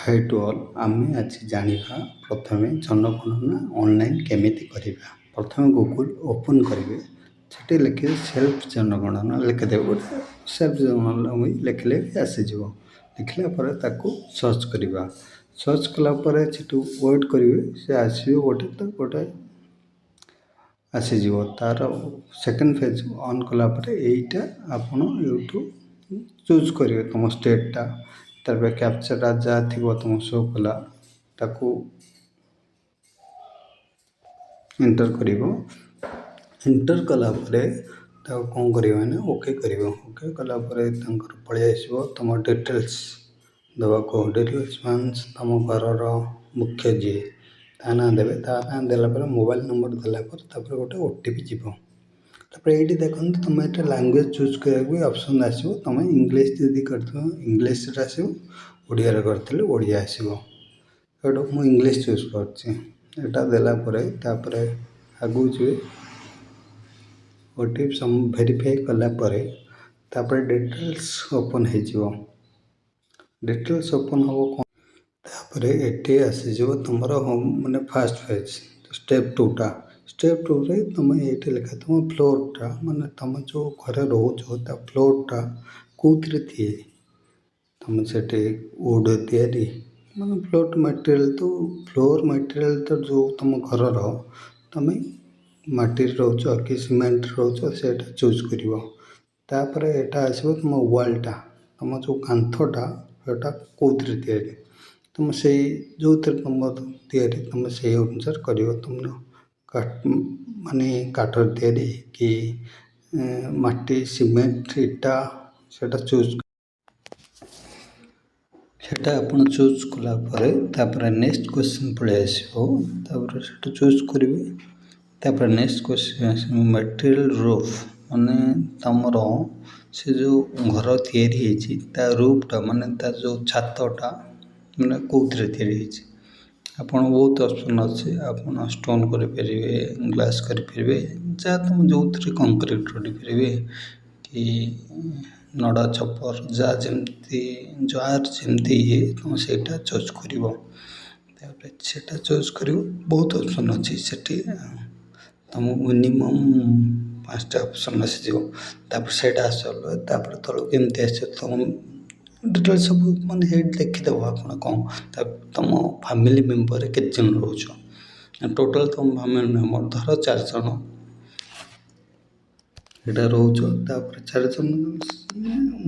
High to all ଆମେ ଆଜି ଜାଣିବା ପ୍ରଥମେ ଜନଗଣନା ଅନଲାଇନ୍ କେମିତି କରିବା। ପ୍ରଥମେ ଗୁଗୁଲ୍ ଓପନ୍ କରିବେ, ସେଠି ଲେଖିବେ ସେଲ୍ଫ ଜନଗଣନା ଲେଖିଦେବେ, ଗୋଟେ ସେଲ୍ଫ ଜନଗଣନା ଲେଖିଲେ ବି ଆସିଯିବ। ଲେଖିଲା ପରେ ତାକୁ ସର୍ଚ୍ଚ କରିବା। ସର୍ଚ୍ଚ କଲା ପରେ ସେଠୁ ୱେଟ୍ କରିବେ, ସେ ଆସିବ ଗୋଟେ ଆସିଯିବ। ତା'ର ସେକେଣ୍ଡ ଫେଜ୍ ଅନ୍ କଲା ପରେ ଏଇଟା ଆପଣ ଏଇଠୁ ଚୁଜ୍ କରିବେ ତୁମ ଷ୍ଟେଟ୍ଟା। ତାପରେ କ୍ୟାପ୍ଚାଟା ଯାହା ଥିବ ତୁମ ଶୋ କଲା ତାକୁ ଏଣ୍ଟର୍ କରିବ। ଏଣ୍ଟର୍ କଲା ପରେ ତାକୁ କ'ଣ କରିବ ନା ଓକେ କରିବ। ଓକେ କଲା ପରେ ତାଙ୍କର ପଳେଇ ଆସିବ ତୁମ ଡିଟେଲ୍ସ ଦେବାକୁ। ଡିଟେଲ୍ସ ମିନ୍ସ ତୁମ ଘରର ମୁଖ୍ୟ ଯିଏ ତା ନାଁ ଦେବେ। ତା ନାଁ ଦେଲା ପରେ ମୋବାଇଲ୍ ନମ୍ବର ଦେଲା ପରେ ତାପରେ ଗୋଟେ OTP ଯିବ। ତାପରେ ଏଇଠି ଦେଖନ୍ତୁ ତୁମେ ଏଇଟା ଲାଙ୍ଗୁଏଜ୍ ଚୁଜ୍ କରିବାକୁ ବି ଅପସନ୍ ଆସିବ। ତୁମେ ଇଂଲିଶ ଯଦି କରିଥିବ ଇଂଲିଶରେ ଆସିବ, ଓଡ଼ିଆରେ କରିଥିଲେ ଓଡ଼ିଆ ଆସିବ। ଏଇଟା ମୁଁ ଇଂଲିଶ ଚୁଜ୍ କରୁଛି। ଏଇଟା ଦେଲା ପରେ ତାପରେ ଆଗକୁ ଯିବେ। OTP ଭେରିଫାଇ କଲା ପରେ ତାପରେ ଡିଟେଲ୍ସ ଓପନ୍ ହେଇଯିବ। ଡିଟେଲ୍ସ ଓପନ୍ ହେବ କ'ଣ, ତାପରେ ଏଠି ଆସିଯିବ ତୁମର ହୋମ୍ ମାନେ ଫାର୍ଷ୍ଟ ଫେଜ୍ ଷ୍ଟେପ୍ 2ଟା। ଷ୍ଟେପ୍ 2ରେ ତୁମେ ଏଇଠି ଲେଖାଥିବ ଫ୍ଲୋର୍ଟା, ମାନେ ତୁମେ ଯେଉଁ ଘରେ ରହୁଛ ତା ଫ୍ଲୋର୍ଟା କେଉଁଥିରେ ତିଆରି। ତୁମେ ସେଠି ଉଡ଼୍ ତିଆରି, ମାନେ ଫ୍ଲୋର୍ ମେଟେରିଆଲ୍ ତ ଯେଉଁ ତୁମ ଘରର ତୁମେ ମାଟିରେ ରହୁଛ କି ସିମେଣ୍ଟରେ ରହୁଛ ସେଇଟା ଚୁଜ୍ କରିବ। ତାପରେ ଏଇଟା ଆସିବ ତୁମ ୱାଲ୍ଟା, ତୁମ ଯେଉଁ କାନ୍ଥଟା ସେଇଟା କେଉଁଥିରେ ତିଆରି। ତୁମେ ସେଇ ଯେଉଁଥିରେ ତୁମର ତିଆରି ତୁମେ ସେଇ ଅନୁସାରେ କରିବ। ତୁମର ମାନେ କାଠରେ ତିଆରି କି ମାଟି ସିମେଣ୍ଟ ଇଟା ସେଇଟା ସେଇଟା ଆପଣ ଚୁଜ୍ କଲା ପରେ ତାପରେ ନେକ୍ସଟ କ୍ୱେଶ୍ଚନ୍ ପଳେଇ ଆସିବ। ତାପରେ ସେଇଟା ଚୁଜ୍ କରିବେ। ତାପରେ ନେକ୍ସଟ କ୍ୱେଶ୍ଚନ୍ ଆସିବ ମେଟେରିଆଲ୍ ରୁଫ୍, ମାନେ ତୁମର ସେ ଯେଉଁ ଘର ତିଆରି ହେଇଛି ତା ରୁଫ୍ଟା, ମାନେ ତା ଯେଉଁ ଛାତଟା ମାନେ କେଉଁଥିରେ ତିଆରି ହେଇଛି। ଆପଣ ବହୁତ ଅପସନ୍ ଅଛି। ଆପଣ ଷ୍ଟୋନ୍ କରିପାରିବେ, ଗ୍ଲାସ୍ କରିପାରିବେ, ଯାହା ତୁମ ଯେଉଁଥିରେ କଂକ୍ରିଟ୍ କରିପାରିବେ କି ନଡ଼ା ଛପର, ଯାହାର ଯେମିତି ଇଏ ତୁମେ ସେଇଟା ଚୁଜ୍ କରିବ। ତାପରେ ସେଇଟା ଚୁଜ୍ କରିବ। ବହୁତ ଅପସନ୍ ଅଛି ସେଠି, ତୁମକୁ ମିନିମମ୍ 5ଟା ଅପସନ୍ ଆସିଯିବ। ତାପରେ ସେଇଟା ଆସିବ। ତାପରେ ତଳକୁ କେମିତି ଆସିବ ତୁମ ଡିଟେଲ୍ସ ସବୁ ମାନେ ସେଇଠି ଦେଖିଦେବ ଆପଣ କ'ଣ। ତୁମ ଫ୍ୟାମିଲି ମେମ୍ବରରେ କେତେ ଜଣ ରହୁଛ, ଟୋଟାଲ୍ ତୁମ ଫ୍ୟାମିଲି ମେମ୍ବର ଧର 4 ଜଣ ଏଇଟା ରହୁଛ। ତାପରେ 4 ଜଣ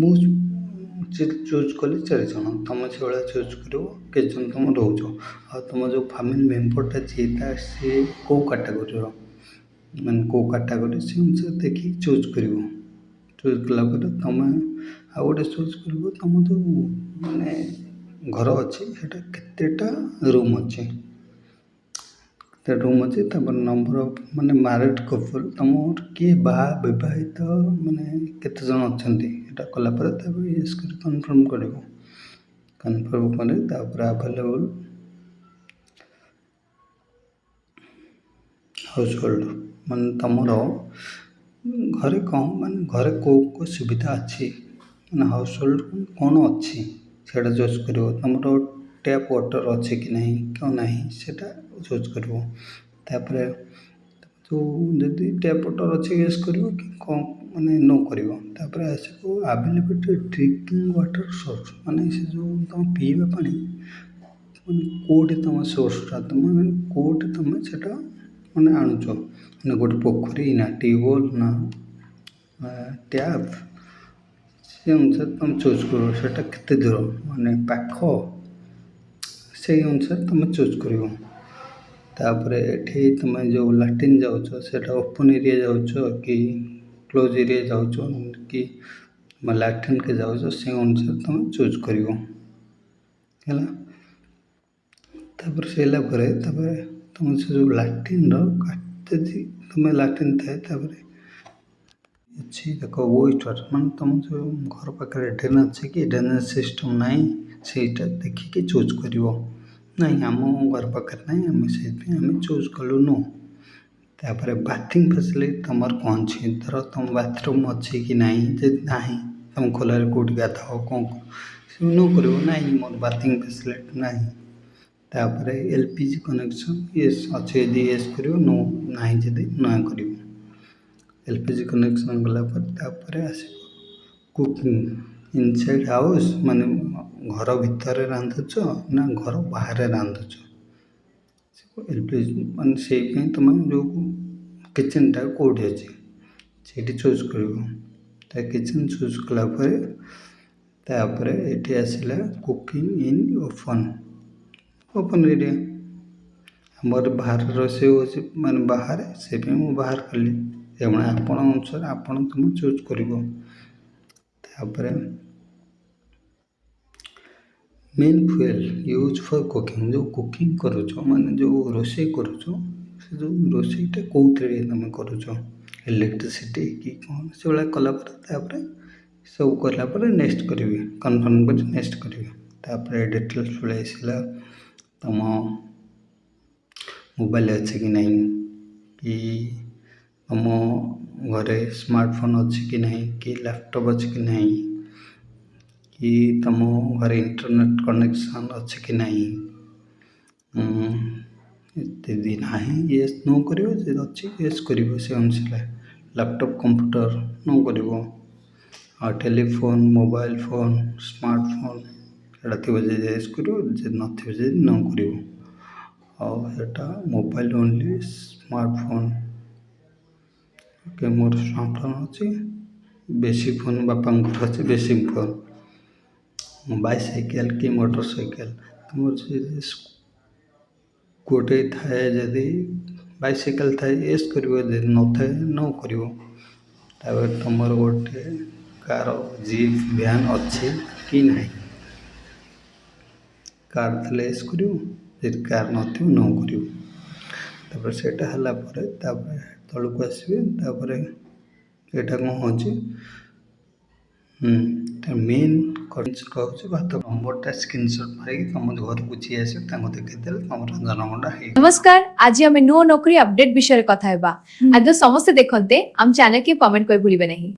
ମୁଁ ଚୁଜ୍ କଲି 4 ଜଣ, ତୁମେ ସେଇଭଳିଆ ଚୁଜ୍ କରିବ କେତେ ଜଣ ତୁମେ ରହୁଛ। ଆଉ ତୁମ ଯେଉଁ ଫ୍ୟାମିଲି ମେମ୍ବରଟା ଯିଏ ସିଏ କେଉଁ କାଟାଗୋରୀର, ମାନେ କେଉଁ କାଟାଗୋରୀ ସେ ଅନୁସାରେ ଦେଖିକି ଚୁଜ୍ କରିବ। ଚୁଜ୍ କଲା ପରେ ତୁମେ ଆଉ ଗୋଟେ ଚୁଜ୍ କରିବ ତୁମ ଯେଉଁ ମାନେ ଘର ଅଛି ସେଇଟା କେତେଟା ରୁମ୍ ଅଛି। ତାପରେ ନମ୍ବର ଅଫ୍ ମାନେ ମ୍ୟାରେଡ୍ କପଲ୍, ତୁମର କିଏ ବିବାହିତ ମାନେ କେତେ ଜଣ ଅଛନ୍ତି ଏଇଟା କଲା ପରେ ତାପରେ ୟେସ୍ କରି କନଫର୍ମ କରିବ। କନଫର୍ମ ପରେ ତାପରେ ଆଭେଲେବୁଲ୍ ହାଉସ୍ ହୋଲ୍ଡ, ମାନେ ତୁମର ଘରେ କ'ଣ, ମାନେ ଘରେ କେଉଁ ସୁବିଧା ଅଛି, ମାନେ ହାଉସ୍ ହୋଲ୍ଡ କ'ଣ ଅଛି ସେଇଟା ଚୁଜ୍ କରିବ। ତୁମର ଟ୍ୟାପ୍ ୱାଟର୍ ଅଛି କି ନାହିଁ କ'ଣ ନାହିଁ ସେଇଟା ଚୁଜ୍ କରିବ। ତାପରେ ଯେଉଁ ଯଦି ଟ୍ୟାପ୍ ୱାଟର୍ ଅଛି ୟେସ୍ କରିବ କି କ'ଣ ମାନେ ନୋ କରିବ। ତାପରେ ଆସିବ ଆଭେଲେବିଲିଟି ଡ୍ରିଙ୍କିଂ ୱାଟର୍ ସୋର୍ସ, ମାନେ ସେ ଯେଉଁ ତୁମ ପିଇବା ପାଣି ମାନେ କେଉଁଠି ତୁମ ସୋର୍ସଟା ମାନେ କେଉଁଠି ତୁମେ ସେଇଟା ମାନେ ଆଣୁଛ, ମାନେ ଗୋଟେ ପୋଖରୀ ନା ଟ୍ୟୁବୱେଲ୍ ନା ଟ୍ୟାପ୍, ସେ ଅନୁସାରେ ତୁମେ ଚୁଜ୍ କରିବ। ସେଇଟା କେତେ ଦୂର ମାନେ ପାଖ, ସେଇ ଅନୁସାରେ ତୁମେ ଚୁଜ୍ କରିବ। ତାପରେ ଏଠି ତୁମେ ଯେଉଁ ଲାଟ୍ରିନ୍ ଯାଉଛ ସେଇଟା ଓପନ୍ ଏରିଆ ଯାଉଛ କି କ୍ଲୋଜ୍ ଏରିଆ ଯାଉଛ କି ଲାଟ୍ରିନ୍କେ ଯାଉଛ, ସେ ଅନୁସାରେ ତୁମେ ଚୁଜ୍ କରିବ ହେଲା। ତାପରେ ସରିଲା ପରେ ତାପରେ ତୁମେ ସେ ଯେଉଁ ଲାଟ୍ରିନ୍ର ଯଦି ତୁମେ ଲାଟ୍ରିନ୍ ଥାଏ ତାପରେ ଅଛି ଦେଖ ୱେଷ୍ଟ ୱାଟର୍, ମାନେ ତୁମ ଯେଉଁ ଘର ପାଖରେ ଡ୍ରେନ୍ ଅଛି କି ଡ୍ରେନେଜ୍ ସିଷ୍ଟମ୍ ନାହିଁ ସେଇଟା ଦେଖିକି ଚୁଜ୍ କରିବ। ନାହିଁ ଆମ ଘର ପାଖରେ ନାହିଁ, ଆମେ ସେଇଥିପାଇଁ ଆମେ ଚୁଜ୍ କଲୁନୁ। ତାପରେ ବାଥିଂ ଫ୍ୟାସିଲିଟି ତୁମର କ'ଣ ଅଛି, ଧର ତୁମ ବାଥରୁମ୍ ଅଛି କି ନାହିଁ, ଯଦି ନାହିଁ ତୁମ ଖୋଲାରେ କେଉଁଠି ଗାଧାଅ କ'ଣ, ସେ नो करिवो नाही मोर बाथिंग फैसिलिटी नाही तापर एलपीजी कनेक्शन यस अच्छे यदि यस करिवो नो नाही जदि ना करिवो एलपीजी कनेक्शन गला पर तापर आसीबो कुकिंग इनसाइड हाउस माने घर भितर रांधुच ना घर बाहर रांधुच एलपीजी माने सेई पे तुम जो किचन टा कोठी अछि सेठी चूज करिवो ता किचन चूज कला पर तापर एठी आसिला कुकिंग इन ओपन एरिया हमर बाहर रोषेई होछि माने बाहर से पे मु बाहर कली एमणे आपण अनुसार आपण तुम चूज करिवो तापर main fuel use for cooking जो कुकिंग करूछ माने जो रोषेई करूछ से जो रोषेईटा कोउथरे तुम करूछ इलेक्ट्रिसिटी कि कौन से वाला कला पर तापर सब करला पर नेक्स्ट करिवे कन्फर्म कर नेक्स्ट करिवे तापर डिटेल्स पळेसिला तम मोबाइल अच्छे कि नहीं कि तुम घरे स्मार्टफोन अच्छे कि नहीं कि लैपटॉप अच्छे कि नहीं कि तुम घरे इंटरनेट कनेक्शन अच्छे कि नहीं यदि नहीं येस नो करिवो जे अच्छे येस करिवो से अनुसार लैपटॉप कंप्यूटर नो करिवो टेलीफोन मोबाइल फोन स्मार्टफोन एटा थी येस करिवो जे नथिबे जे नो करिवो एटा mobile only smartphone okay more smartphone अच्छे बेसिक फोन बापा अच्छे बेसिक फोन बाइसाइकेल कि मोटरसाइकेल मोर गोटे थाए जदि बाइसाइकेल थाए एस करिवो जे न थाए नो करिवो तापर तुमर गोटे कार जीप वैन अच्छे कि नहीं कार थले एस करिवो जे कार नथिबो नो करिवो तापर सेटा हला परे तापर तळको आसीबे तापर एटा कोन होची मेन करेंस कहूँ भात नंबरटा स्क्रीनशॉट मारे तुम घर को जी आस देखते तुम जनगणना है। नमस्कार आज आम नुआ नौकरी अपडेट विषय कथा हेबा आज समस्त देखते आम चैनल के कमेंट कर भूलिबे नहीं।